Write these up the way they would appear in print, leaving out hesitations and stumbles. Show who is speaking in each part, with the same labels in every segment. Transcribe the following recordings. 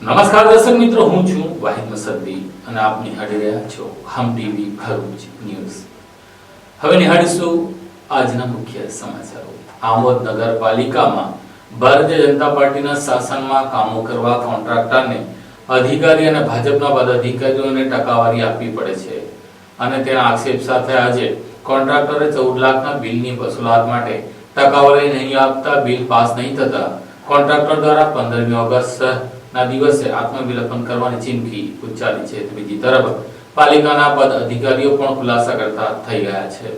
Speaker 1: નમસ્કાર દર્શક મિત્રો, હું છું વાહિદ મસદ્દી અને આપ નિહાળી રહ્યા છો હમ ટીવી ભરૂચ ન્યૂઝ। હવે નિહાળીશું આજના મુખ્ય સમાચારો। આમોદ નગરપાલિકામાં ભારતીય જનતા પાર્ટીના શાસનમાં કામો કરવા કોન્ટ્રાક્ટરને અધિકારી અને ભાજપના પદાધિકારીઓને ટકાવારી આપવી પડે છે અને તેના આક્ષેપ સાથે આજે કોન્ટ્રાક્ટરે 14 લાખના બિલની વસૂલાત માટે ટકાવારી નહીં આપતા બિલ પાસ નહીં થતા કોન્ટ્રાક્ટર દ્વારા 15મી ઓગસ્ટ ના દિવસે આત્મવિલોપન કરવાની ચીમકી ઉચ્ચારી છે। બીજી તરફ પાલિકાના પદ અધિકારીઓ પણ ખુલાસા કરતા થઈ ગયા છે।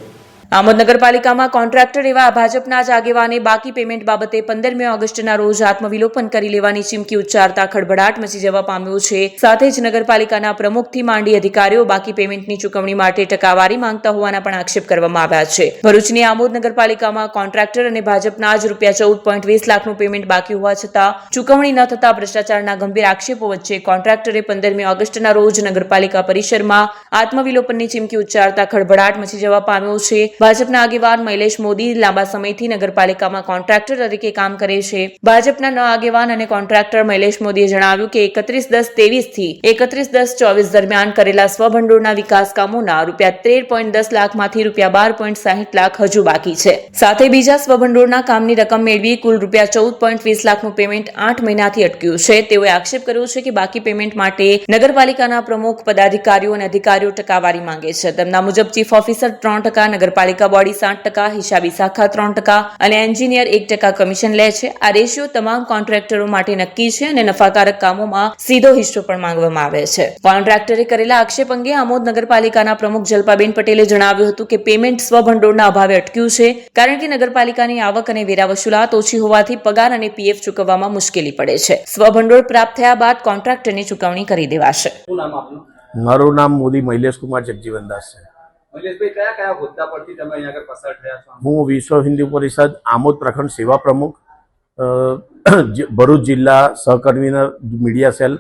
Speaker 2: આમોદ નગરપાલિકામાં કોન્ટ્રાક્ટર એવા ભાજપના જ આગેવાને બાકી પેમેન્ટ બાબતે 15મી ઓગસ્ટના રોજ આત્મવિલોપન કરી લેવાની ચીમકી ઉચ્ચારતા ખળભળાટ મચી જવા પામ્યો છે। સાથે જ નગરપાલિકાના પ્રમુખથી માંડી અધિકારીઓ બાકી પેમેન્ટની ચૂકવણી માટે ટકાવારી માંગતા હોવાના પણ આક્ષેપ કરવામાં આવ્યા છે। ભરૂચની આમોદ નગરપાલિકામાં કોન્ટ્રાક્ટર અને ભાજપના જ ₹14.20 લાખનું પેમેન્ટ બાકી હોવા છતાં ચૂકવણી ન થતા ભ્રષ્ટાચારના ગંભીર આક્ષેપો વચ્ચે કોન્ટ્રાક્ટરે 15મી ઓગસ્ટના રોજ નગરપાલિકા પરિસરમાં આત્મવિલોપનની ચીમકી ઉચ્ચારતા ખળભળાટ મચી જવા પામ્યો છે। ભાજપના આગેવાન મૈલેશ મોદી લાંબા સમયથી નગરપાલિકામાં કોન્ટ્રાક્ટર તરીકે કામ કરે છે। ભાજપના નવા આગેવાન અને કોન્ટ્રાક્ટર મૈલેશ મોદીએ જણાવ્યું કે 31/10/23 થી 31/10/24 દરમિયાન કરેલા સ્વભંડોળના વિકાસ કામોના ₹13.10 લાખમાંથી ₹12.60 લાખ હજુ બાકી છે। સાથે બીજા સ્વભંડોળના કામની રકમ મેળવી કુલ ₹14.20 લાખનું પેમેન્ટ 8 મહિનાથી અટક્યું છે। તેઓએ આક્ષેપ કર્યો છે કે બાકી પેમેન્ટ માટે નગરપાલિકાના પ્રમુખ પદાધિકારીઓ અને અધિકારીઓ ટકાવારી માંગે છે। તેમના મુજબ ચીફ ઓફિસર 3%, નગરપાલિકા બોડી 7%, હિસાબી શાખા 3% અને એન્જિનિયર 1% કમિશન લે છે। આ રેશિયો તમામ કોન્ટ્રાક્ટરો માટે નક્કી છે અને નફાકારક કામોમાં સીધો હિસ્સો પણ માંગવામાં આવે છે। કોન્ટ્રાક્ટરે કરેલા આક્ષેપ અંગે આમોદ નગરપાલિકાના પ્રમુખ જલ્પાબેન પટેલે જણાવ્યું હતું કે પેમેન્ટ સ્વભંડોળના અભાવે અટક્યું છે કારણ કે નગરપાલિકાની આવક અને વેરા વસૂલાત ઓછી હોવાથી પગાર અને પીએફ ચૂકવવામાં મુશ્કેલી પડે છે। સ્વભંડોળ પ્રાપ્ત થયા બાદ કોન્ટ્રાક્ટરની ચૂકવણી કરી દેવાશે।
Speaker 3: મારું નામ મોદી મૈલેશ કુમાર જગજીવનદાસ છે।
Speaker 4: મૈલેશભાઈ, કયા કયા હોદ્દા પરથી તમે અહીંયા આગળ પસાર થયા છો?
Speaker 3: હું વિશ્વ હિન્દુ પરિષદ આમોદ પ્રખંડ સેવા પ્રમુખ, ભરૂચ જિલ્લા સહકન્વીનર મીડિયા સેલ,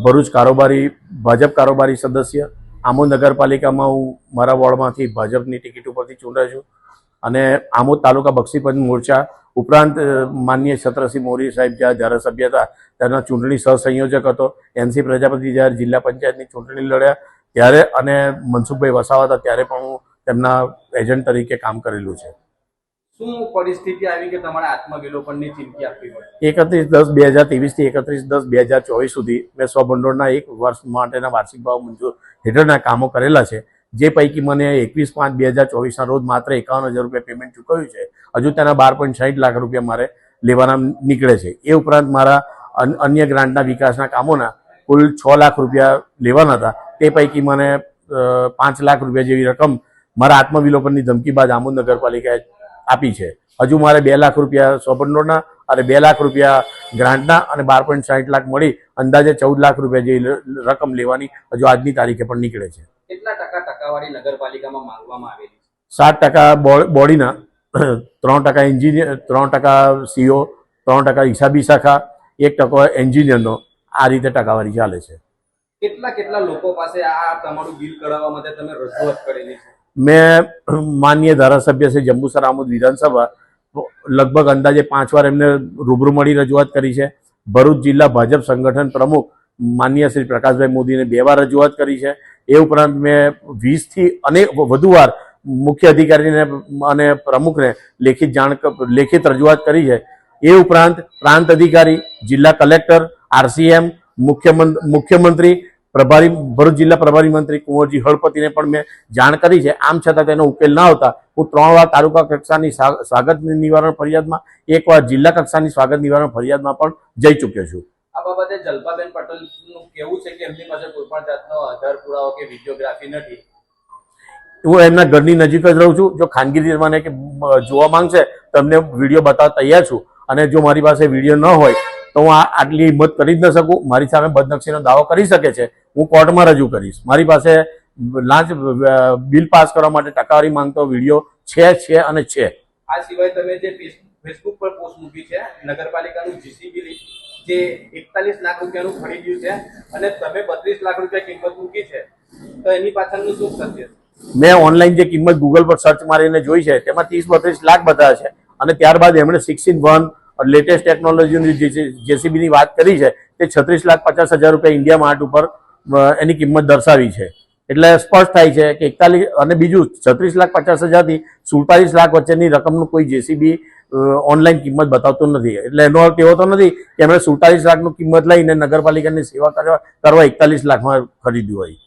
Speaker 3: ભરૂચ કારોબારી ભાજપ કારોબારી સદસ્ય। આમોદ નગરપાલિકામાં હું મારા વોર્ડમાંથી ભાજપની ટિકિટ ઉપરથી ચૂંટાયો છું અને આમોદ તાલુકા બક્ષીપંચ મોરચા ઉપરાંત માનનીય છત્રસિંહ મોરી સાહેબ જ્યાં ધારાસભ્ય હતા તેના ચૂંટણી સહસંયોજક હતો। NC પ્રજાપતિ જ્યારે જિલ્લા પંચાયતની ચૂંટણી લડ્યા ત્યારે અને મનસુખભાઈ વસાવા હતા ત્યારે પણ હું તેમના એજન્ટ તરીકે કામ કરેલું છે।
Speaker 4: શું પરિસ્થિતિ આવી કે તમારે આત્મવિલોપનની ચીમકી આપવી પડી?
Speaker 3: 31/10/2023 થી 31/10/2024 સુધી મેં સ્વભંડોળના 1 વર્ષ માટેના વાર્ષિક ભાવ મંજૂર હેઠળના કામો કરેલા છે, જે પૈકી મને 21/5/2024 ના રોજ માત્ર ₹51,000 પેમેન્ટ ચૂકવ્યું છે। હજુ તેના ₹12.60 લાખ મારે લેવાના નીકળે છે। એ ઉપરાંત મારા અન્ય ગ્રાન્ટના વિકાસના કામોના કુલ ₹6 લાખ લેવાના હતા, તે પૈકી મને ₹5 લાખ જેવી રકમ મારા આત્મવિલોપનની ધમકી બાદ આમોદ નગરપાલિકાએ આપી છે। હજુ મારે ₹2 લાખ સ્વભંડોળના અને ₹2 લાખ ગ્રાન્ટના અને ₹12.60 લાખ મળી અંદાજે ₹14 લાખ જેવી રકમ લેવાની હજુ આજની તારીખે પણ નીકળે છે।
Speaker 4: કેટલા ટકા ટકાવારી નગરપાલિકામાં માંગવામાં આવેલી?
Speaker 3: 7% બોડીના, 3% એન્જિનિયર, 3% CO, 3% હિસાબી શાખા, 1% એન્જિનિયરનો, આ રીતે ટકાવારી ચાલે છે।
Speaker 4: કેટલા લોકો પાસે આ તમારું બિલ કઢાવવા માટે તમે રજૂઆત કરેલી છે?
Speaker 3: મેં માનનીય ધારાસભ્ય શ્રી જંબુસર આમોદ વિધાનસભા લગભગ અંદાજે 5 વાર એમને રૂબરૂ મળી રજૂઆત કરી છે। ભરૂચ જિલ્લા ભાજપ સંગઠન પ્રમુખ માનનીય શ્રી પ્રકાશભાઈ મોદીને 2 વાર રજૂઆત કરી છે। એ ઉપરાંત મેં 20 થી અને વધુ વાર મુખ્ય અધિકારીને અને પ્રમુખને લેખિત રજૂઆત કરી છે। એ ઉપરાંત પ્રાંત અધિકારી, જિલ્લા કલેક્ટર, RCM, મુખ્યમંત્રી, ભરૂચ જિલ્લા પ્રભારી મંત્રી કુંવરજી હળપતિને પણ મેં જાણ કરી છે। આમ છતાં તેનો ઉકેલ ના આવતા હું 3 વાર તાલુકા કક્ષાની સ્વાગત નિવારણ ફરિયાદમાં, 1 વાર જિલ્લા કક્ષાની સ્વાગત નિવારણ ફરિયાદમાં પણ જઈ ચૂક્યો છું।
Speaker 4: આ બાબતે જલ્પાબેન પટેલનું કહેવું છે કે એમની પાસે કોઈ પણ જાતનો આધાર પુરાવો કે વિડીયોગ્રાફી નથી।
Speaker 3: હું એમના ઘરની નજીક જ રહું છું। જો ખાનગી રીતે મને કે જોવા માંગશે તો એમને વિડીયો બતાવવા તૈયાર છું અને જો મારી પાસે વિડીયો ન હોય તો હું આટલી હિંમત કરી જ ન શકું। મારી સામે બદનક્ષીનો દાવો કરી શકે છે, હું કોર્ટમાં રજૂ કરીશ। મારી પાસે લાંચ બિલ પાસ કરવા માટે ટકાવારી માંગતો વિડીયો છે અને છે।
Speaker 4: આ સિવાય તમે જે ફેસબુક પર પોસ્ટ મૂકી છે નગરપાલિકાનું જીસીબી જે 41 લાખ રૂપિયાનું ખરીદ્યું છે અને તમે 32 લાખ રૂપિયા કિંમત મૂકી છે, તો એની પાછળનું શું સત્ય છે?
Speaker 3: મેં ઓનલાઈન જે કિંમત ગૂગલ પર સર્ચ મારીને જોઈ છે તેમાં 30-32 લાખ બતાવે છે અને ત્યારબાદ એમણે 6-in-1 લેટેસ્ટ ટેકનોલોજીની જેસીબીની વાત કરી છે તે 36,50,000 રૂપિયા ઇન્ડિયા માર્ટ ઉપર એની કિંમત દર્શાવી છે. એટલે સ્પષ્ટ થાય છે કે 41 અને બીજું 36,50,000 થી 47 લાખ વચ્ચેની રકમનું કોઈ જેસીબી ઓનલાઈન કિંમત બતાવતું નથી. એટલે એનો અર્થ એવો તો નથી કે એમણે 47 લાખનું કિંમત લઈને નગરપાલિકાની સેવા કરવા 41 લાખમાં ખરીદ્યું હોય.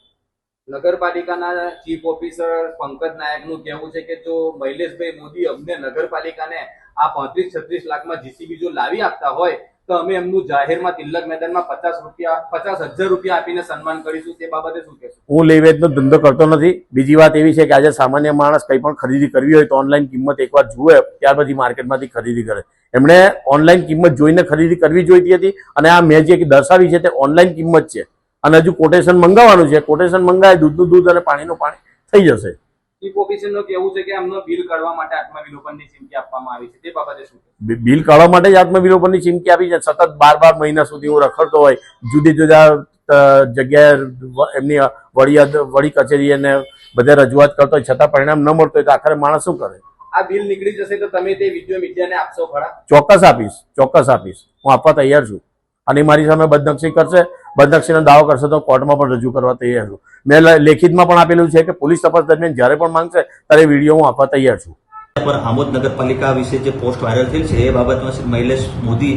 Speaker 4: નગરપાલિકાના ચીફ ઓફિસર પંકજ નાયકનું કહેવું છે કે જો મૈલેશભાઈ મોદી અમને નગરપાલિકાને આ 35-36 લાખમાં જીસીબી જો લાવી આપતા હોય તો અમે એમનું જાહેરમાં તિલક મેદાનમાં 50,000 રૂપિયા આપીને સન્માન કરીશું. તે બાબતે શું કહેશો?
Speaker 3: હું લે વેચનો ધંધો કરતો નથી. બીજી વાત એવી છે કે આજે સામાન્ય માણસ કંઈ પણ ખરીદી કરવી હોય તો ઓનલાઈન કિંમત એકવાર જુએ, ત્યાર પછી માર્કેટમાંથી ખરીદી કરે. એમણે ઓનલાઈન કિંમત જોઈને ખરીદી કરવી જોઈતી હતી અને આ મેં જે દર્શાવી છે તે ઓનલાઈન કિંમત છે અને હજુ કોટેશન મંગાવવાનું છે. કોટેશન મંગાવે દૂધનું દૂધ અને પાણીનું પાણી થઈ જશે.
Speaker 4: ચીફ ઓફિસરનું કહેવું છે કે એમનો બિલ કાઢવા માટે આત્મવિલોપનની ચીમકી આપવામાં આવી છે. તે બાબતે શું?
Speaker 3: બિલ કાઢવા માટે જ આત્મવિલોપનની ચીમકી આપી છે. સતત 12 મહિના સુધી હું રખડતો હોય, જુદી જુદા જગ્યાએ એમની વડી કચેરી અને બધે રજૂઆત કરતો હોય, છતાં પરિણામ ન મળતો હોય તો આખરે માણસ શું કરે?
Speaker 4: આ બિલ નીકળી જશે તો તમે તે વિડીયો મીડિયાને આપશો ખરા?
Speaker 3: ચોક્કસ આપીશ. હું આપવા તૈયાર છું. અને મારી સામે બદનક્ષી કરશે, બદનક્ષીનો દાવો કરશે તો કોર્ટમાં પણ રજૂ કરવા તૈયાર છું. મેં લેખિતમાં પણ આપેલું છે કે પોલીસ તપાસ દરમિયાન જ્યારે પણ માંગશે ત્યારે વિડીયો હું આપવા તૈયાર છું.
Speaker 5: પર આમોદ નગરપાલિકા વિશે જે પોસ્ટ વાયરલ થઈ છે એ બાબતમાં શ્રી મૈલેશ મોદી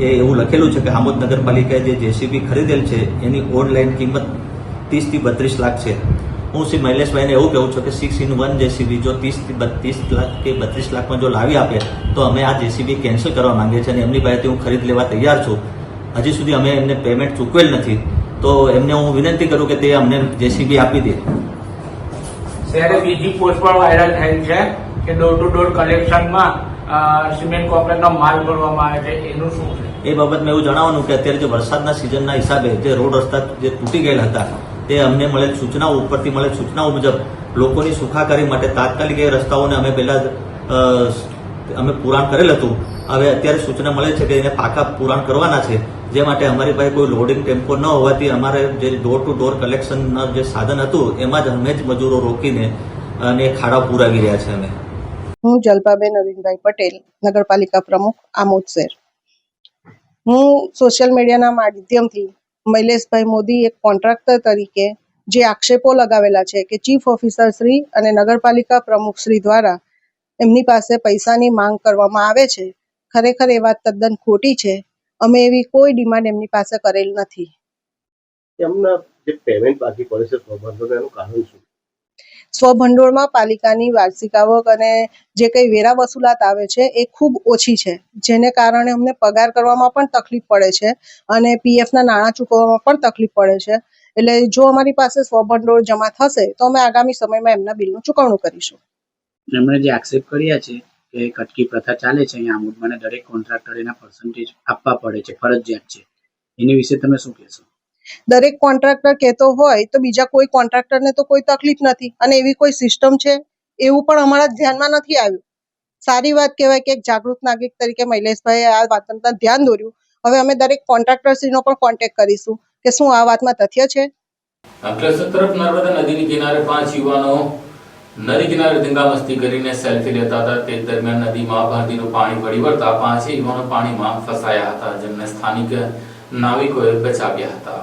Speaker 5: એ એવું લખેલું છે કે આમોદ નગરપાલિકાએ જે જેસીબી ખરીદેલ છે એની ઓનલાઈન કિંમત 30 થી 32 લાખ છે. હું શ્રી મૈલેશભાઈને એવું કહું છું કે 6-in-1 જેસીબી જો 30 થી 32 લાખ કે 32 લાખમાં જો લાવી આપે તો અમે આ જેસીબી કેન્સલ કરવા માંગીએ છીએ અને એમની પાસેથી હું ખરીદ લેવા તૈયાર છું. હજી સુધી અમે એમને પેમેન્ટ ચૂકવેલ નથી તો એમને હું વિનંતી કરું કે તે અમને જેસીબી આપી દે.
Speaker 6: ત્યારે બીજી પોસ્ટ પણ વાયરલ થઈ છે કે ડોર ટુ ડોર કલેક્શનમાં સિમેન્ટ કોન્ક્રીટનો માલ ભરવામાં આવે છે. એનું શું છે?
Speaker 5: એ બાબતમાં એવું જણાવવાનું કે અત્યારે જે વરસાદના સિઝનના હિસાબે જે રોડ રસ્તા જે તૂટી ગયેલા હતા તે અમને મળેલ સૂચનાઓ ઉપરથી મળેલ સૂચનાઓ મુજબ લોકોની સુખાકારી માટે તાત્કાલિક એ રસ્તાઓને અમે પહેલા અમે પુરાણ કરેલ હતું. હવે અત્યારે સૂચના મળે છે કે એને પાકા પુરાણ કરવાના છે, જે માટે અમારી પાસે કોઈ લોડિંગ ટેમ્પો ન હોવાથી અમારે જે ડોર ટુ ડોર કલેક્શનના જે સાધન હતું એમાં જ અમે જ મજૂરો રોકીને અને ખાડા પુરાવી રહ્યા છે. અમે
Speaker 7: હું જલપાબેન અરવિંદભાઈ પટેલ, નગરપાલિકા પ્રમુખ, આમોદ શહેર. હું સોશિયલ મીડિયાના માધ્યમથી મૈલેશભાઈ મોદી એક કોન્ટ્રાક્ટર તરીકે જે આક્ષેપો લગાવેલા છે કે ચીફ ઓફિસર શ્રી અને નગરપાલિકા પ્રમુખ શ્રી દ્વારા એમની પાસે પૈસાની માંગ કરવામાં આવે છે, ખરેખર એ વાત તદ્દન ખોટી છે. અમે એવી કોઈ ડિમાન્ડ એમની પાસે કરેલ નથી.
Speaker 8: એમના જે પેમેન્ટ બાકી પડે છે સ્વભંડોળ, એનું કારણ શું?
Speaker 7: સ્વભંડોળમાં પાલિકાની વાર્ષિક આવક અને જે કંઈ વેરા વસૂલાત આવે છે એ ખૂબ ઓછી છે, જેને કારણે અમને પગાર કરવામાં પણ તકલીફ પડે છે અને પીએફના નાણાં ચૂકવવામાં પણ તકલીફ પડે છે. એટલે જો અમારી પાસે સ્વભંડોળ જમા થશે તો અમે આગામી સમયમાં એમના બિલનું ચૂકવણું કરીશું.
Speaker 9: એમણે જે આક્ષેપ કર્યા છે કે કટકી પ્રથા ચાલે છે અહીંયા આમોદમાં અને દરેક કોન્ટ્રાક્ટર એના પર્સન્ટેજ આપવા પડે છે, ફરજિયાત છે, એની વિશે તમે શું કહેશો?
Speaker 7: દરેક કોન્ટ્રાક્ટર કહેતો હોય તો બીજા કોઈ કોન્ટ્રાક્ટરને તો કોઈ તકલીફ નથી અને એવી કોઈ સિસ્ટમ છે એવું પણ અમારા ધ્યાનમાં નથી આવ્યું. સારી વાત કહેવાય કે એક જાગૃત નાગરિક તરીકે મૈલેશભાઈએ આ વાતનું ધ્યાન દોર્યું. હવે અમે દરેક કોન્ટ્રાક્ટરશ્રીનો પણ કોન્ટેક્ટ કરીશું કે શું આ વાતમાં તથ્ય છે.
Speaker 1: અંકલેશ્વર તરફ નર્મદા નદીની કિનારે 5 યુવાનો નદી કિનારે ધીંગામસ્તી કરીને સેલ્ફી લેતા હતા. તે દરમિયાન નદીમાં ભરતીનું પાણી વળી વળતા 5 યુવાનો પાણીમાં ફસાયા હતા, જેમને સ્થાનિક નાવિકોએ બચાવ્યા હતા.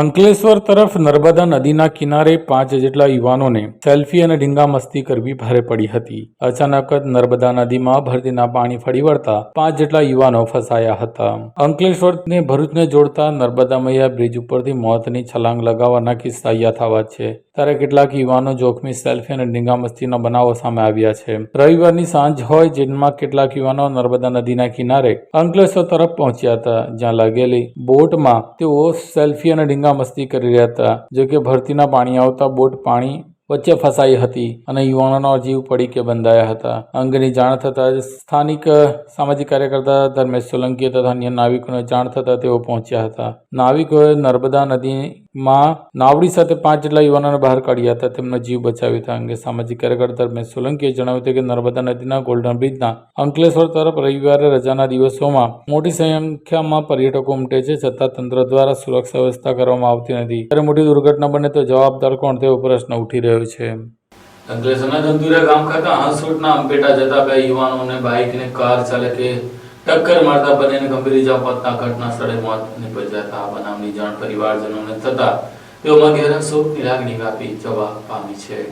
Speaker 1: અંકલેશ્વર તરફ નર્મદા નદીના કિનારે 5 જેટલા યુવાનોને સેલ્ફી અને ઢીંગામસ્તી કરવી ભારે પડી હતી. અચાનક જ નર્મદા નદીમાં ભરતીના પાણી ફરી વળતા 5 જેટલા યુવાનો ફસાયા હતા. અંકલેશ્વરને ભરૂચને જોડતા નર્મદા મૈયા બ્રિજ ઉપરથી મોતની છલાંગ લગાવવાના કિસ્સા યથાવત છે, ત્યારે કેટલાક યુવાનો જોખમી સેલ્ફી અને ઢીંગામસ્તીના બનાવો સામે આવ્યા છે. રવિવારની સાંજ હોય, જેમાં કેટલાક યુવાનો નર્મદા નદીના કિનારે અંકલેશ્વર તરફ પહોંચ્યા હતા, જ્યાં લાગેલી બોટમાં તેઓ સેલ્ફી અને મસ્તી કરી રહ્યા હતા. જો કે ભરતીના પાણી આવતા બોટ પાણી વચ્ચે ફસાઈ હતી અને યુવાનોનો જીવ પડીકે બંધાયા હતા. અંગેની જાણ થતાં સ્થાનિક સામાજિક કાર્યકર્તા ધર્મેશ સોલંકી તથા અન્ય નાવિકોને જાણ થતાં તેઓ પહોંચ્યા હતા. નાવિકોએ નર્મદા નદીમાં નાવડી સાથે 5 જેટલા યુવાનોને બહાર કાઢ્યા હતા, તેમનો જીવ બચાવ્યો હતા. અંગે સામાજિક કાર્યકર્તા ધર્મેશ સોલંકીએ જણાવ્યું હતું કે નર્મદા નદીના ગોલ્ડન બ્રિજના અંકલેશ્વર તરફ રવિવારે રજાના દિવસોમાં મોટી સંખ્યામાં પર્યટકો ઉમટે છે, છતાં તંત્ર દ્વારા સુરક્ષા વ્યવસ્થા કરવામાં આવતી નથી. ત્યારે મોટી દુર્ઘટના બને તો જવાબદાર કોણ, તેવો પ્રશ્ન ઉઠી રહ્યો છે. અંકલેશ્વરના ધંધુરા ગામ ખાતે હાંસોટના અંપેટા જતા 2 યુવાનોને બાઇક અને કાર ચાલકે ટક્કર મારતા બંનેને ગંભીર ઇજા પહોંચતા ઘટના સ્થળે મોત નિપજ્યા હતા. આ બનાવની જાણ પરિવારજનોને થતા તેઓમાં ઘેરા શોકની લાગણી વ્યાપી જવા પામી છે.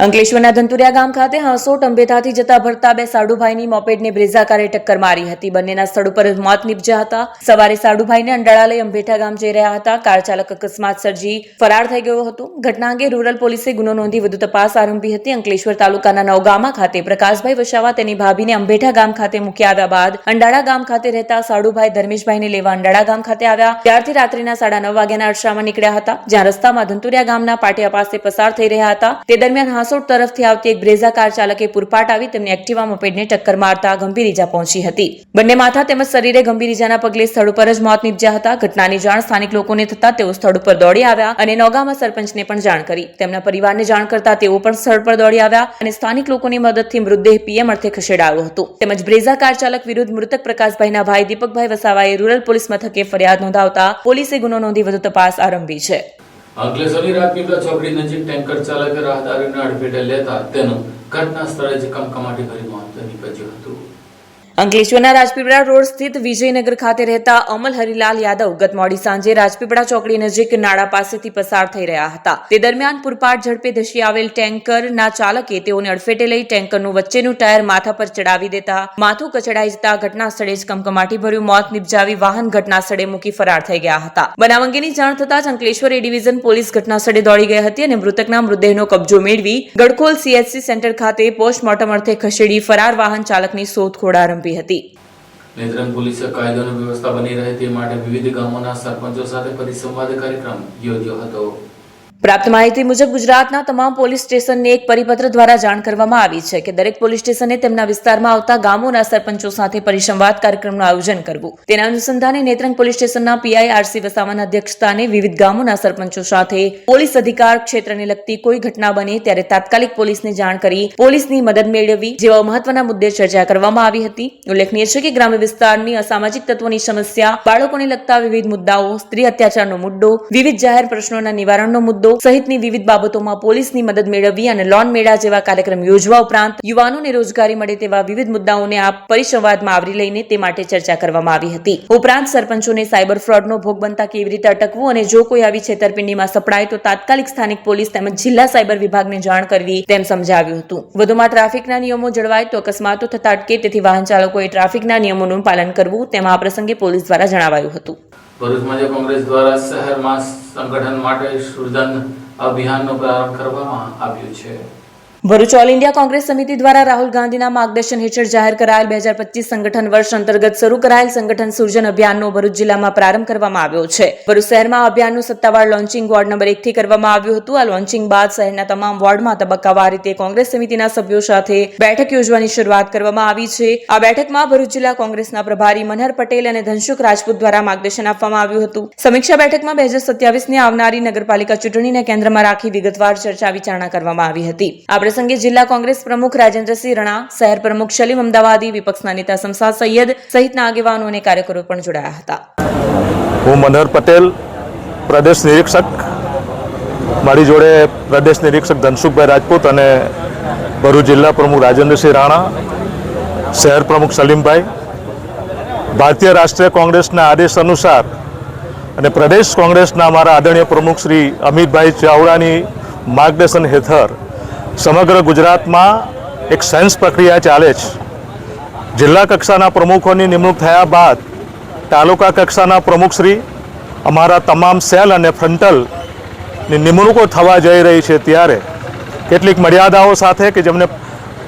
Speaker 2: અંકલેશ્વરના ધંતુરિયા ગામ ખાતે હાંસોટ અંબેઠાથી જતા ભરતા બે સાડુભાઈની મોપેડને બ્રેઝા કારે ટક્કર મારી હતી. બંનેના સ્થળ ઉપર જ મોત નીપજ્યા હતા. સવારે સાડુભાઈને અંડાળા લઈ અંબેઠા ગામ જઈ રહ્યા હતા. કાર ચાલક અકસ્માત સર્જી ફરાર થઈ ગયો હતો. ઘટના અંગે રૂરલ પોલીસે ગુનો નોંધી વધુ તપાસ આરંભી હતી. અંકલેશ્વર તાલુકાના નવગામા ખાતે પ્રકાશભાઈ વસાવા તેની ભાભીને અંબેઠા ગામ ખાતે મૂકી આવ્યા બાદ અંડાળા ગામ ખાતે રહેતા સાડુભાઈ ધર્મેશભાઈને લેવા અંડાળા ગામ ખાતે આવ્યા. ત્યારથી રાત્રિના 9:30 વાગ્યાના અરસામાં નીકળ્યા હતા. જ્યાં રસ્તામાં ધંતુરિયા ગામના પાટિયા પાસે પસાર થઈ રહ્યા હતા. તે દરમિયાન હાંસોટ તરફથી આવતી એક બ્રેઝા કાર ચાલકે પૂરપાટ આવી તેમની એક્ટિવા મોપેડને ટક્કર મારતા ગંભીર ઈજા પહોંચી હતી. બંને માથા તેમજ શરીરે ગંભીર ઈજાના પગલે સ્થળ ઉપર જ મોત નીપજ્યા હતા. ઘટનાની જાણ સ્થાનિક લોકોને થતા તેઓ સ્થળ ઉપર દોડી આવ્યા અને નોગામા સરપંચને પણ જાણ કરી. તેમના પરિવારને જાણ કરતા તેઓ પણ સ્થળ પર દોડી આવ્યા અને સ્થાનિક લોકોની મદદથી મૃતદેહ પીએમ અર્થે ખસેડાયો હતો. તેમજ બ્રેઝા કાર ચાલક વિરુદ્ધ મૃતક પ્રકાશભાઈના ભાઈ દીપકભાઈ વસાવાએ રૂરલ પોલીસ મથકે ફરિયાદ નોંધાવતા પોલીસે ગુનો નોંધી વધુ તપાસ આરંભી છે.
Speaker 1: અંકલેશ્વરની રાજપીપળા ચોકડી નજીક ટેન્કર ચાલકે રાહદારીને અડફેટે લેતા તેનું ઘટના સ્થળે જ કમકમાટી ભરી મોત નીપજ્યું હતું.
Speaker 2: અંકલેશ્વરના રાજપીપળા રોડ સ્થિત વિજયનગર ખાતે રહેતા અમલ હરિલાલ યાદવ ગત મોડી સાંજે રાજપીપળા ચોકડી નજીક નાળા પાસેથી પસાર થઈ રહ્યા હતા. તે દરમિયાન પૂરપાટ ઝડપે ધસી આવેલ ટેન્કરના ચાલકે તેઓને અડફેટે લઈ ટેન્કરનું વચ્ચેનું ટાયર માથા પર ચડાવી દેતા માથું કચડાઈ જતા ઘટના સ્થળે જ કમકમાટી ભર્યું મોત નિપજાવી વાહન ઘટના સ્થળે મૂકી ફરાર થઈ ગયા હતા. બનાવ અંગેની જાણ થતાં જ અંકલેશ્વર એ ડિવિઝન પોલીસ ઘટના સ્થળે દોડી ગઈ હતી અને મૃતકના મૃતદેહનો કબજો મેળવી ગડખોલ CHC સેન્ટર ખાતે પોસ્ટમોર્ટમ અર્થે ખસેડી ફરાર વાહન ચાલકની શોધખોળ આરંભી હતી.
Speaker 1: નેત્રંગ પોલીસે કાયદો અને વ્યવસ્થા બની રહે તે માટે વિવિધ ગામોના સરપંચો સાથે પરિસંવાદ કાર્યક્રમ યોજ્યો હતો.
Speaker 2: પ્રાપ્ત માહિતી મુજબ ગુજરાતના તમામ પોલીસ સ્ટેશનને એક પરિપત્ર દ્વારા જાણ કરવામાં આવી છે કે દરેક પોલીસ સ્ટેશને તેમના વિસ્તારમાં આવતા ગામોના સરપંચો સાથે પરિસંવાદ કાર્યક્રમનું આયોજન કરવું. તેના અનુસંધાને નેત્રંગ પોલીસ સ્ટેશનના PI RC વસાવાના અધ્યક્ષસ્થાને વિવિધ ગામોના સરપંચો સાથે પોલીસ અધિકાર ક્ષેત્રને લગતી કોઈ ઘટના બને ત્યારે તાત્કાલિક પોલીસને જાણ કરી પોલીસની મદદ મેળવવી જેવા મહત્વના મુદ્દે ચર્ચા કરવામાં આવી હતી. ઉલ્લેખનીય છે કે ગ્રામ્ય વિસ્તારની અસામાજિક તત્વોની સમસ્યા, બાળકોને લગતા વિવિધ મુદ્દાઓ, સ્ત્રી અત્યાચારનો મુદ્દો, વિવિધ જાહેર પ્રશ્નોના નિવારણનો મુદ્દો સહિતની વિવિધ બાબતોમાં પોલીસની મદદ મેળવવી અને લોન મેળા જેવા કાર્યક્રમ યોજવા ઉપરાંત યુવાનોને રોજગારી મળે તેવા વિવિધ મુદ્દાઓને આ પરિસંવાદમાં આવરી લઈને તે માટે ચર્ચા કરવામાં આવી હતી. ઉપરાંત સરપંચોને સાયબર ફ્રોડનો ભોગ બનતા કેવી રીતે અટકવું અને જો કોઈ આવી છેતરપિંડીમાં સપડાય તો તાત્કાલિક સ્થાનિક પોલીસ તેમજ જિલ્લા સાયબર વિભાગને જાણ કરવી તેમ સમજાવ્યું હતું. વધુમાં ટ્રાફિકના નિયમો જળવાય તો અકસ્માતો થતા અટકે તેથી વાહન ચાલકોએ ટ્રાફિકના નિયમોનું પાલન કરવું તેમ આ પ્રસંગે પોલીસ દ્વારા જણાવાયું હતું.
Speaker 1: ભરૂચમાં જે કોંગ્રેસ દ્વારા શહેરમાં સંગઠન માટે સૃજન અભિયાનનો પ્રારંભ કરવામાં આવ્યો છે.
Speaker 2: ભરૂચ ઓલ ઇન્ડિયા કોંગ્રેસ સમિતિ દ્વારા રાહુલ ગાંધીના માર્ગદર્શન હેઠળ જાહેર કરાયેલ 2025 સંગઠન વર્ષ અંતર્ગત શરૂ કરાયેલ સંગઠન સૃજન અભિયાનનો ભરૂચ જિલ્લામાં પ્રારંભ કરવામાં આવ્યો છે. ભરૂચ શહેરમાં અભિયાનનું સત્તાવાર લોન્ચિંગ વોર્ડ નંબર 1 થી કરવામાં આવ્યું હતું. આ લોન્ચિંગ બાદ શહેરના તમામ વોર્ડમાં તબક્કાવાર રીતે કોંગ્રેસ સમિતિના સભ્યો સાથે બેઠક યોજવાની શરૂઆત કરવામાં આવી છે. આ બેઠકમાં ભરૂચ જિલ્લા કોંગ્રેસના પ્રભારી મનહર પટેલ અને ધનસુખ રાજપૂત દ્વારા માર્ગદર્શન આપવામાં આવ્યું હતું. સમીક્ષા બેઠકમાં 2027ની આવનારી નગરપાલિકા ચૂંટણીને કેન્દ્રમાં રાખી વિગતવાર ચર્ચા વિચારણા કરવામાં આવી હતી. આ પ્રસંગે જિલ્લા કોંગ્રેસ પ્રમુખ રાજેન્દ્રસિંહ રણા, શહેર પ્રમુખ સલીમ અમદાવાદી, વિપક્ષના નેતા શમશાદ સૈયદ સહિતના આગેવાનો અને કાર્યકરો પણ જોડાયા હતા.
Speaker 10: હું મનહર પટેલ, પ્રદેશ નિરીક્ષક. મારી જોડે પ્રદેશ નિરીક્ષક ધનસુખભાઈ રાજપૂત અને ભરૂચ જિલ્લા પ્રમુખ રાજેન્દ્રસિંહ રાણા, શહેર પ્રમુખ સલીમભાઈ. ભારતીય રાષ્ટ્રીય કોંગ્રેસના આદેશ અનુસાર અને પ્રદેશ કોંગ્રેસના અમારા આદરણીય પ્રમુખ શ્રી અમિતભાઈ ચાવડાની માર્ગદર્શન હેઠળ સમગ્ર ગુજરાતમાં એક સેન્સ પ્રક્રિયા ચાલે છે. જિલ્લા કક્ષાના પ્રમુખોની નિમણૂક થયા બાદ તાલુકા કક્ષાના પ્રમુખશ્રી અમારા તમામ સેલ અને ફ્રન્ટલની નિમણૂકો થવા જઈ રહી છે ત્યારે કેટલીક મર્યાદાઓ સાથે કે જેમને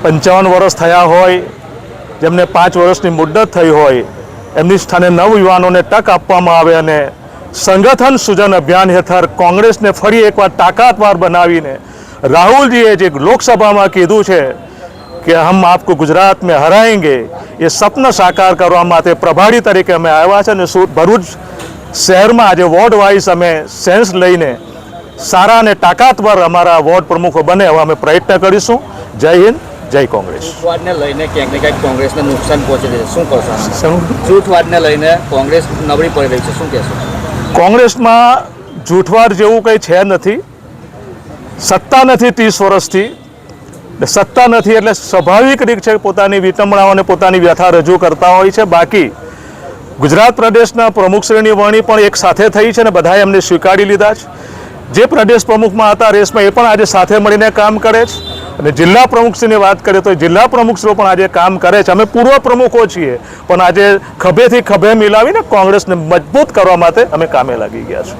Speaker 10: 55 વર્ષ થયા હોય, જેમને 5 વર્ષની મુદ્દત થઈ હોય એમની સ્થાને નવયુવાનોને તક આપવામાં આવે અને સંગઠન સૃજન અભિયાન હેઠળ કોંગ્રેસને ફરી એકવાર તાકાતવાર બનાવીને રાહુલજીએ જે લોકસભામાં કીધું છે કે હમ આપકો ગુજરાત में હરાएंगे, એ સપના સાકાર કરવા માટે પ્રભારી તરીકે અમે આવ્યા છે અને ભરૂચ શહેરમાં આજે વોર્ડ વાઇઝ અમે સેન્સ લઈને સારા અને તાકાતવાર અમારા વોર્ડ પ્રમુખો બને એવા અમે પ્રયત્ન કરીશું. જય હિન્દ, જય કોંગ્રેસ.
Speaker 11: જૂથવાદને લઈને ક્યાંક ને ક્યાંક કોંગ્રેસને નુકસાન પહોંચે છે, શું કરશો? જૂથવાદને લઈને કોંગ્રેસ નબળી પડી રહી છે, શું કહેશો?
Speaker 10: કોંગ્રેસમાં જૂથવાદ જેવું કંઈ છે નથી. સત્તા નથી 30 વર્ષથી. સત્તા નથી એટલે સ્વાભાવિક રીત છે પોતાની વિટંબણાઓ અને પોતાની વ્યથા રજૂ કરતા હોય છે. બાકી ગુજરાત પ્રદેશના પ્રમુખશ્રીની વરણી પણ એક સાથે થઈ છે અને બધાએ એમને સ્વીકારી લીધા છે. જે પ્રદેશ પ્રમુખમાં હતા રેસમાં એ પણ આજે સાથે મળીને કામ કરે છે અને જિલ્લા પ્રમુખશ્રીની વાત કરીએ તો જિલ્લા પ્રમુખશ્રીઓ પણ આજે કામ કરે છે. અમે પૂર્વ પ્રમુખો છીએ પણ આજે ખભેથી ખભે મિલાવીને કોંગ્રેસને મજબૂત કરવા માટે અમે કામે લાગી ગયા છીએ.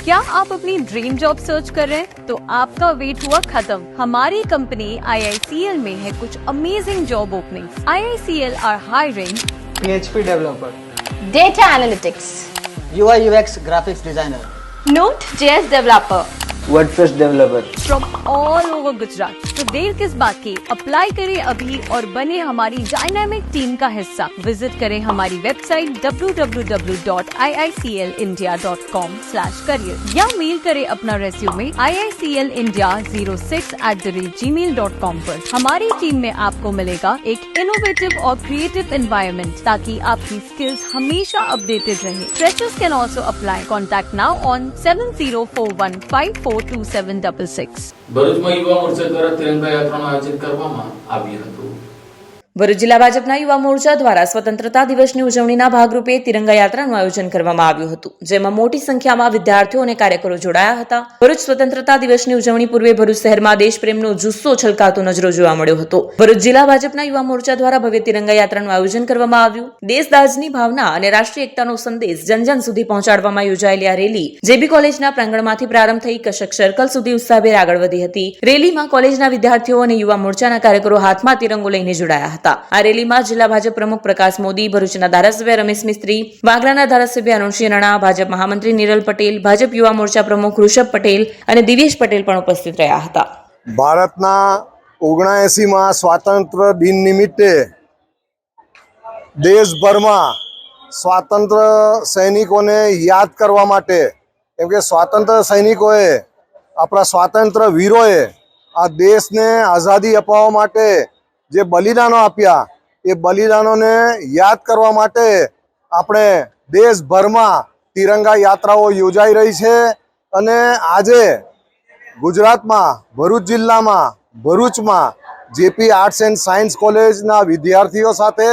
Speaker 12: क्या आप अपनी ड्रीम जॉब सर्च कर रहे हैं? तो आपका वेट हुआ खत्म. हमारी कंपनी IICL में है कुछ amazing job openings. IICL are hiring
Speaker 13: PHP developer,
Speaker 12: data analytics,
Speaker 13: UI UX graphics designer,
Speaker 12: Node.js developer
Speaker 13: WordPress developer.
Speaker 12: From all over Gujarat. तो देर किस बात की, अप्लाई करें अभी और बने हमारी डायनामिक टीम का हिस्सा. विजिट करें हमारी वेबसाइट www.iiclindia.com/career या मेल करें अपना रेज्यूमे iiclindia06@gmail.com पर. हमारी टीम में आपको मिलेगा एक इनोवेटिव और क्रिएटिव एनवायरनमेंट ताकि आपकी स्किल्स हमेशा अपडेटेड रहे. Freshers can also apply. Contact now on 7041542766.
Speaker 1: ભરૂચમાં યુવા મોરચા દ્વારા તિરંગા યાત્રાનું આયોજન કરવામાં આવ્યું હતું.
Speaker 2: ભરૂચ જિલ્લા ભાજપના યુવા મોરચા દ્વારા સ્વતંત્રતા દિવસની ઉજવણીના ભાગરૂપે તિરંગા યાત્રાનું આયોજન કરવામાં આવ્યું હતું, જેમાં મોટી સંખ્યામાં વિદ્યાર્થીઓ અને કાર્યકરો જોડાયા હતા. ભરૂચ સ્વતંત્રતા દિવસની ઉજવણી પૂર્વે ભરૂચ શહેરમાં દેશપ્રેમનો જુસ્સો છલકાતો નજરો જોવા મળ્યો હતો. ભરૂચ જિલ્લા ભાજપના યુવા મોરચા દ્વારા ભવ્ય તિરંગા યાત્રાનું આયોજન કરવામાં આવ્યું. દેશદાઝની ભાવના અને રાષ્ટ્રીય એકતાનો સંદેશ જન સુધી પહોંચાડવામાં યોજાયેલી આ રેલી જેબી કોલેજના પ્રાંગણમાંથી પ્રારંભ થઈ કશક સર્કલ સુધી ઉત્સાહભેર આગળ વધી હતી. રેલીમાં કોલેજના વિદ્યાર્થીઓ અને યુવા મોરચાના કાર્યકરો હાથમાં તિરંગો લઈને જોડાયા હતા. આ રેલીમાં જિલ્લા ભાજપ પ્રમુખ પ્રકાશ મોદી, ભરૂચના ધારાસભ્ય રમેશ મિસ્ત્રી, વાગરાના ધારાસભ્ય અરુણસિંહ રાણા, ભાજપ મહામંત્રી નિરલ પટેલ, ભાજપ યુવા મોરચા પ્રમુખ ઋષભ પટેલ અને દિવેશ પટેલ પણ ઉપસ્થિત રહ્યા હતા.
Speaker 14: ભારતના 79માં સ્વાતંત્ર્ય દિન નિમિત્તે દેશભરમાં સ્વાતંત્ર્ય સૈનિકોને યાદ કરવા માટે, કેમ કે સ્વાતંત્ર્ય સૈનિકોએ, આપણા સ્વાતંત્ર્ય વીરોએ આ દેશને આઝાદી અપાવવા માટે જે બલિદાનો આપ્યા, એ બલિદાનોને યાદ કરવા માટે આપણે દેશભરમાં તિરંગા યાત્રાઓ યોજાઈ રહી છે. અને આજે ગુજરાતમાં ભરૂચ જિલ્લામાં ભરૂચમાં જેપી આર્ટ્સ એન્ડ સાયન્સ કોલેજના વિદ્યાર્થીઓ સાથે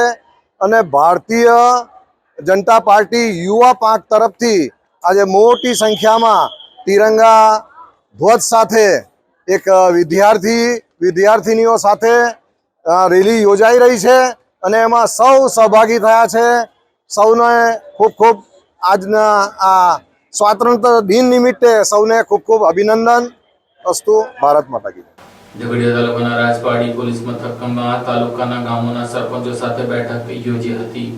Speaker 14: અને ભારતીય જનતા પાર્ટી યુવા પાંખ તરફથી આજે મોટી સંખ્યામાં તિરંગા ધ્વજ સાથે એક વિદ્યાર્થીનીઓ સાથે રેલી યોજાઈ રહી છે અને એમાં સૌ સહભાગી થયા છે. સૌને ખૂબ ખૂબ આજના આ સ્વાતંત્ર્ય દિન નિમિત્તે સૌને ખૂબ ખૂબ અભિનંદન. અસ્તુ. ભારત માતા કી જય.
Speaker 1: ઝઘડિયા તાલુકાના રાજપાડી પોલીસ મથકમાં તાલુકાના ગામોના સરપંચો સાથે બેઠક યોજી હતી.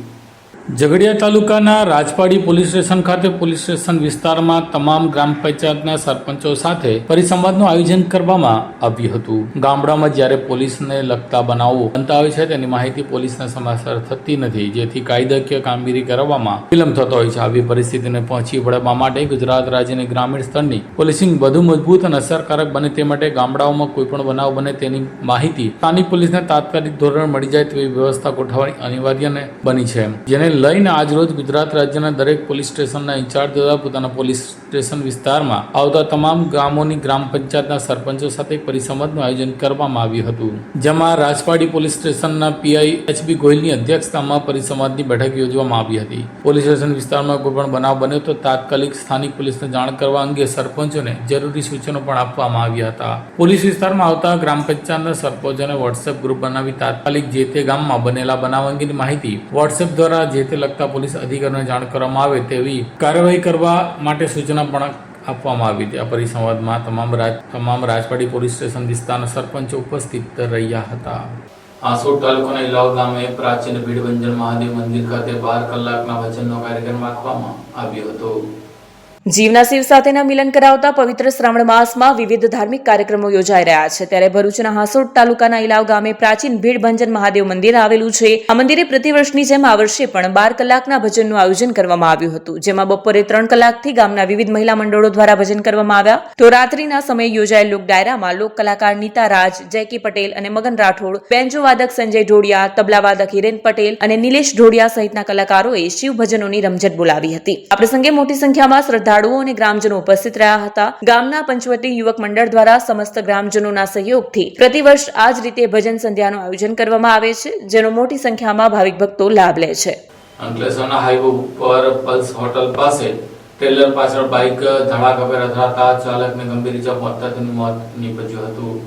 Speaker 1: ઝઘડિયા તાલુકાના રાજપાડી પોલીસ સ્ટેશન ખાતે પોલીસ સ્ટેશન વિસ્તારમાં તમામ ગ્રામ પંચાયતના સરપંચો સાથે પરિસંવાદનું આયોજન કરવામાં આવ્યું હતું. ગામડામાં જ્યારે પોલીસને લગતા બનાવો બનતા હોય છે તેની માહિતી પોલીસને સમયસર થતી નથી, જેથી કાયદાકીય કામગીરી કરવામાં વિલંબ થતો હોય છે. આવી પરિસ્થિતિને પહોંચી વળવા માટે ગુજરાત રાજ્યની ગ્રામીણ સ્તરની પોલીસિંગ વધુ મજબૂત અને અસરકારક બને તે માટે ગામડાઓમાં કોઈ પણ બનાવ બને તેની માહિતી સ્થાનિક પોલીસને તાત્કાલિક ધોરણે મળી જાય તેવી વ્યવસ્થા ગોઠવવાની અનિવાર્ય બની છે, જેને લઈને આજરોજ ગુજરાત રાજ્યના દરેક પોલીસ સ્ટેશનના ઇન્ચાર્જ દ્વારા પોતાના પોલીસ સ્ટેશન વિસ્તારમાં આવતા તમામ ગામોની ગ્રામ પંચાયતના સરપંચો સાથે એક પરિસંવાદનું આયોજન કરવામાં આવ્યું હતું, જેમાં રાજપાડી પોલીસ સ્ટેશનના પીઆઈ એચબી ગોહિલની અધ્યક્ષતામાં પરિસંવાદની બેઠક યોજવામાં આવી હતી. પોલીસ સ્ટેશન વિસ્તારમાં કોઈ પણ બનાવ બન્યો તો તાત્કાલિક સ્થાનિક પોલીસને જાણ કરવા અંગે સરપંચોને જરૂરી સૂચનો પણ આપવામાં આવ્યા હતા. પોલીસ વિસ્તારમાં આવતા ગ્રામ પંચાયતના સરપંચોને વોટ્સએપ ગ્રુપ બનાવી તાત્કાલિક જે તે ગામમાં બનેલા બનાવ અંગેની માહિતી વોટ્સએપ દ્વારા જે તે લગતા પોલીસ અધિકારીઓને જાણ કરવામાં આવે તેવી કાર્યવાહી કરવા માટે સૂચના પણ આપવામાં આવી હતી. આ પરિસંવાદમાં તમામ રાજપાડી પોલીસ સ્ટેશન વિસ્તારના સરપંચો ઉપસ્થિત રહ્યા હતા. આસોડ તાલુકાના ઇલાવ ગામે પ્રાચીન ભીડભંજન મહાદેવ મંદિર ખાતે 12 કલાકના વચનનો કાર્યક્રમ રાખવામાં આવ્યો હતો.
Speaker 2: જીવના શિવ સાથેના મિલન કરાવતા પવિત્ર શ્રાવણ માસમાં વિવિધ ધાર્મિક કાર્યક્રમો યોજાઈ રહ્યા છે. ત્યારે ભરૂચના હાસોડ તાલુકાના ઇલાવ ગામે પ્રાચીન ભીડભંજન મહાદેવ મંદિર આવેલું છે. આ મંદિરે પ્રતિવર્ષની જેમ આ વર્ષે પણ 12 કલાકના ભજનનું આયોજન કરવામાં આવ્યું હતું, જેમાં બપોરે 3 કલાકથી ગામના વિવિધ મહિલા મંડળો દ્વારા ભજન કરવામાં આવ્યા. તો રાત્રિના સમયે યોજાયેલ લોક ડાયરામાં લોક કલાકાર નીતા રાજ, જયકી પટેલ અને મગન રાઠોડ, બેન્જો વાદક સંજય ઢોડિયા, તબલા વાદક હિરેન પટેલ અને નિલેશ ઢોડિયા સહિતના કલાકારોએ શિવ ભજનોની રમઝટ બોલાવી હતી. આ પ્રસંગે મોટી સંખ્યામાં શ્રદ્ધાળુઓ અને ગ્રામજનો ઉપસ્થિત રહ્યા હતા. ગામના પંચવટી યુવક મંડળ દ્વારા સમસ્ત ગ્રામજનોના સહયોગથી પ્રતિવર્ષ આ જ રીતે ભજન સંધ્યાનું આયોજન કરવામાં આવે છે, જેનો મોટી સંખ્યામાં ભાવિક ભક્તો લાભ લે છે.
Speaker 1: અંકલેશ્વરના હાઈવે પર પલ્સ હોટલ પાસે ટ્રેલર પાછળ બાઇક ધડાકાભેર અથડાતા ચાલકને ગંભીર ઇજા પહોંચતા તેનું મોત નીપજ્યું હતું.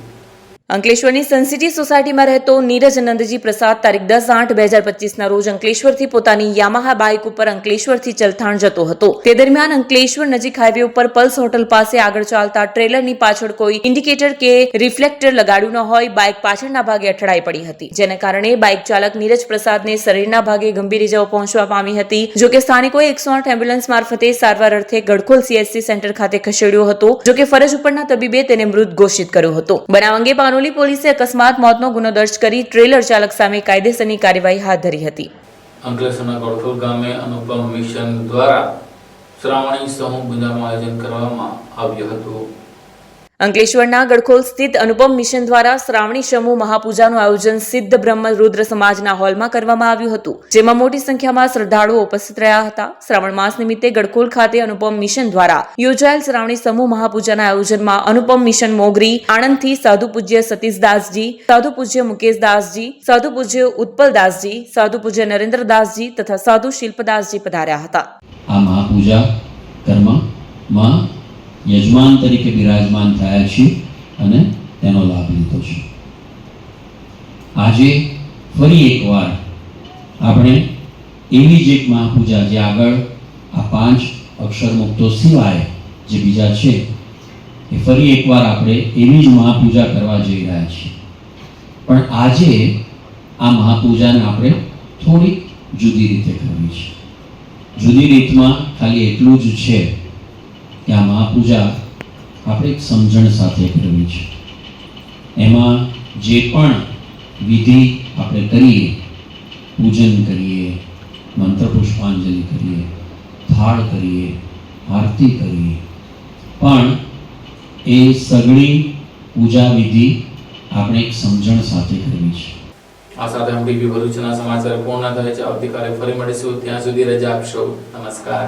Speaker 2: અંકલેશ્વરની સનસિટી સોસાયટીમાં રહેતો નીરજ નંદજી પ્રસાદ તારીખ 10/8/2025ના રોજ અંકલેશ્વરથી પોતાની યામાહા બાઇક ઉપર અંકલેશ્વરથી ચલથાણ જતો હતો. તે દરમિયાન અંકલેશ્વર નજીક હાઈવે ઉપર પલ્સ હોટલ પાસે આગળ ચાલતા ટ્રેલરની પાછળ કોઈ ઇન્ડિકેટર કે રિફ્લેક્ટર લગાડ્યું ન હોય બાઇક પાછળના ભાગે અથડાઈ પડી હતી, જેને કારણે બાઇક ચાલક નીરજ પ્રસાદને શરીરના ભાગે ગંભીર ઇજાઓ પહોંચવા પામી હતી. જોકે સ્થાનિકોએ 108 એમ્બ્યુલન્સ મારફતે સારવાર અર્થે ગડખોલ CHC સેન્ટર ખાતે ખસેડ્યો હતો. જોકે ફરજ ઉપરના તબીબે તેને મૃત ઘોષિત કર્યો હતો. બનાવ અંગે પાનોલી પોલીસે અકસ્માત મોતનો ગુનો દર્જ કરી ટ્રેલર ચાલક સામે કાયદેસરની કાર્યવાહી હાથ ધરી હતી.
Speaker 1: અંકલેશ્વરના ગોળખોલ ગામે અનુપમ મિશન દ્વારા શ્રાવણી સમૂહ પૂજાનું આયોજન કરવામાં આવ્યું હતું.
Speaker 2: અંકલેશ્વરના ગડખોલ સ્થિત અનુપમ મિશન દ્વારા શ્રાવણી સમૂહ મહાપૂજાનું આયોજન સિદ્ધ બ્રહ્મ રુદ્ર સમાજના હોલમાં કરવામાં આવ્યું હતું, જેમાં મોટી સંખ્યામાં શ્રદ્ધાળુઓ ઉપસ્થિત રહ્યા હતા. શ્રાવણ માસ નિમિત્તે ગડખોલ ખાતે અનુપમ મિશન દ્વારા યોજાયેલ શ્રાવણી સમૂહ મહાપૂજાના આયોજનમાં અનુપમ મિશન મોગરી આણંદથી સાધુ પૂજ્ય સતીશદાસજી, સાધુ પૂજ્ય મુકેશદાસજી, સાધુ પૂજ્ય ઉત્પલદાસજી, સાધુ પૂજ્ય નરેન્દ્રદાસજી તથા સાધુ શિલ્પદાસજી પધાર્યા હતા.
Speaker 15: આ મહાપૂજા કર્મમાં યજમાન તરીકે બિરાજમાન થયા છે અને તેનો લાભ લીધો છે. આજે ફરી એકવાર આપણે એવી જ એક મહાપૂજા, જે આગળ આ 5 અક્ષર મુક્તો સિવાય જે બીજા છે, એ ફરી એકવાર આપણે એવી જ મહાપૂજા કરવા જઈ રહ્યા છીએ. પણ આજે આ મહાપૂજાને આપણે થોડીક જુદી રીતે કરવી છે. જુદી રીતમાં ખાલી એટલું જ છે કે આ મહાપૂજા આપણે એક સમજણ સાથે કરવી છે. એમાં જે પણ વિધિ આપણે કરીએ, પૂજન કરીએ, મંત્ર પુષ્પાંજલિ કરીએ, થાળ કરીએ, આરતી કરીએ, પણ એ સગળી પૂજા વિધિ આપણે એક સમજણ સાથે કરવી છે.
Speaker 1: આ સાથે MTV ભરૂચના સમાચાર પૂર્ણ થાય છે. આવતીકાલે ફરી મળીશું. ત્યાં સુધી રજા આપશો. નમસ્કાર.